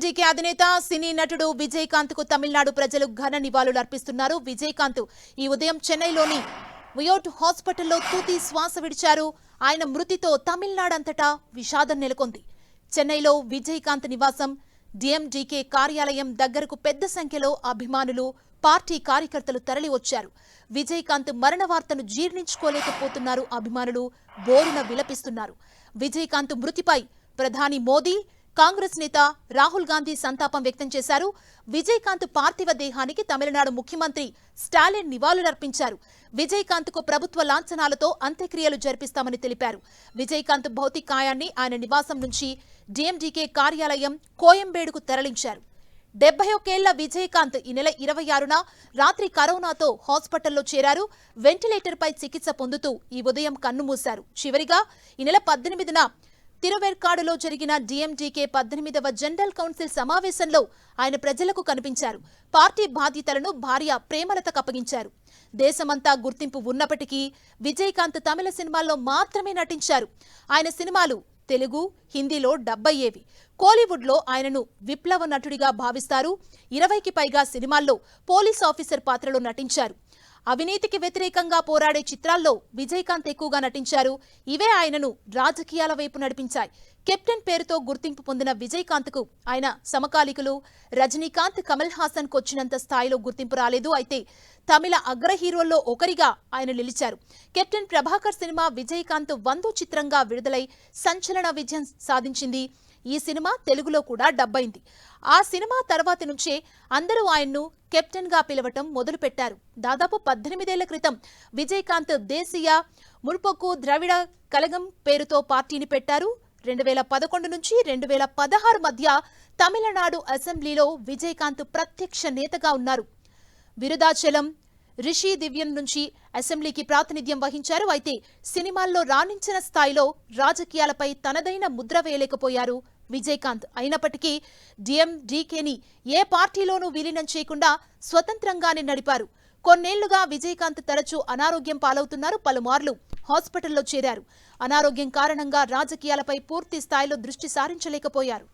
DMDK అధినేత సినీ నటుడు విజయకాంత్ కు తమిళనాడు ప్రజలు ఘన నివాళులు అర్పిస్తున్నారు. విజయకాంత్ ఈ ఉదయం చెన్నైలోని వియోట్ హాస్పిటల్లో తుది శ్వాస విడిచారు. ఆయన మృతితో తమిళనాడు అంతటా విషాదం నెలకొంది. చెన్నైలో విజయకాంత్ నివాసం, డీఎండీకే కార్యాలయం దగ్గరకు పెద్ద సంఖ్యలో అభిమానులు, పార్టీ కార్యకర్తలు తరలి వచ్చారు. విజయకాంత్ మరణ వార్తను జీర్ణించుకోలేకపోతున్నారు. అభిమానులు బోరున విలపిస్తున్నారు. విజయకాంత్ మృతిపై ప్రధాని మోదీ, కాంగ్రెస్ నేత రాహుల్ గాంధీ సంతాపం వ్యక్తం చేశారు. విజయకాంత్ పార్థివ దేహానికి తమిళనాడు ముఖ్యమంత్రి స్టాలిన్ నివాళులర్పించారు. విజయకాంత్ కు ప్రభుత్వ లాంఛనాలతో అంత్యక్రియలు జరిపిస్తామని తెలిపారు. విజయకాంత్ భౌతికాయాన్ని ఆయన నివాసం నుంచి డీఎండీకే కార్యాలయం కోయంబేడుకు తరలించారు. 71 ఏళ్ల విజయకాంత్ ఈ నెల 26న రాత్రి కరోనాతో హాస్పిటల్లో చేరారు. వెంటిలేటర్పై చికిత్స పొందుతూ ఈ ఉదయం కన్నుమూశారు. చివరిగా ఈ నెల 18న తిరువెర్కాడులో జరిగిన డీఎండీకే 18వ జనరల్ కౌన్సిల్ సమావేశంలో ఆయన ప్రజలకు కనిపించారు. పార్టీ బాధ్యతలను భార్య ప్రేమలతకు అప్పగించారు. దేశమంతా గుర్తింపు ఉన్నప్పటికీ విజయకాంత్ తమిళ సినిమాల్లో మాత్రమే నటించారు. ఆయన సినిమాలు తెలుగు, హిందీలో డబ్ అయ్యేవి. కోలీవుడ్లో ఆయనను విప్లవ నటుడిగా భావిస్తారు. 20కి పైగా సినిమాల్లో పోలీస్ ఆఫీసర్ పాత్రలో నటించారు. అవినీతికి వ్యతిరేకంగా పోరాడే చిత్రాల్లో విజయకాంత్ ఎక్కువగా నటించారు. ఇవే ఆయనను రాజకీయాల వైపు నడిపించాయి. కెప్టెన్ పేరుతో గుర్తింపు పొందిన విజయకాంత్ కు ఆయన సమకాలికులు రజనీకాంత్, కమల్ హాసన్ కు వచ్చినంత స్థాయిలో గుర్తింపు రాలేదు. అయితే తమిళ అగ్ర హీరోల్లో ఒకరిగా ఆయన నిలిచారు. కెప్టెన్ ప్రభాకర్ సినిమా విజయకాంత్ 100వ చిత్రంగా విడుదలై సంచలన విజయం సాధించింది. ఈ సినిమా తెలుగులో కూడా డబ్ అయింది. ఆ సినిమా తర్వాతి నుంచే అందరూ ఆయన్ను కెప్టెన్ గా పిలవటం మొదలుపెట్టారు. దాదాపు 18 ఏళ్ల క్రితం విజయకాంత్ దేశీయ ముర్పోకు ద్రవిడ కళగం పేరుతో పార్టీని పెట్టారు. 2011 నుంచి 2016 మధ్య తమిళనాడు అసెంబ్లీలో విజయకాంత్ ప్రత్యక్ష నేతగా ఉన్నారు. విరుదాచలం, రిషి దివ్యం నుంచి అసెంబ్లీకి ప్రాతినిధ్యం వహించారు. అయితే సినిమాల్లో రాణించిన స్థాయిలో రాజకీయాలపై తనదైన ముద్ర వేయలేకపోయారు విజయకాంత్. అయినప్పటికీ డీఎండీకేని ఏ పార్టీలోనూ విలీనం చేయకుండా స్వతంత్రంగానే నడిపారు. కొన్నేళ్లుగా విజయకాంత్ తరచూ అనారోగ్యం పాలవుతున్నారు. పలుమార్లు హాస్పిటల్లో చేరారు. అనారోగ్యం కారణంగా రాజకీయాలపై పూర్తి స్థాయిలో దృష్టి సారించలేకపోయారు.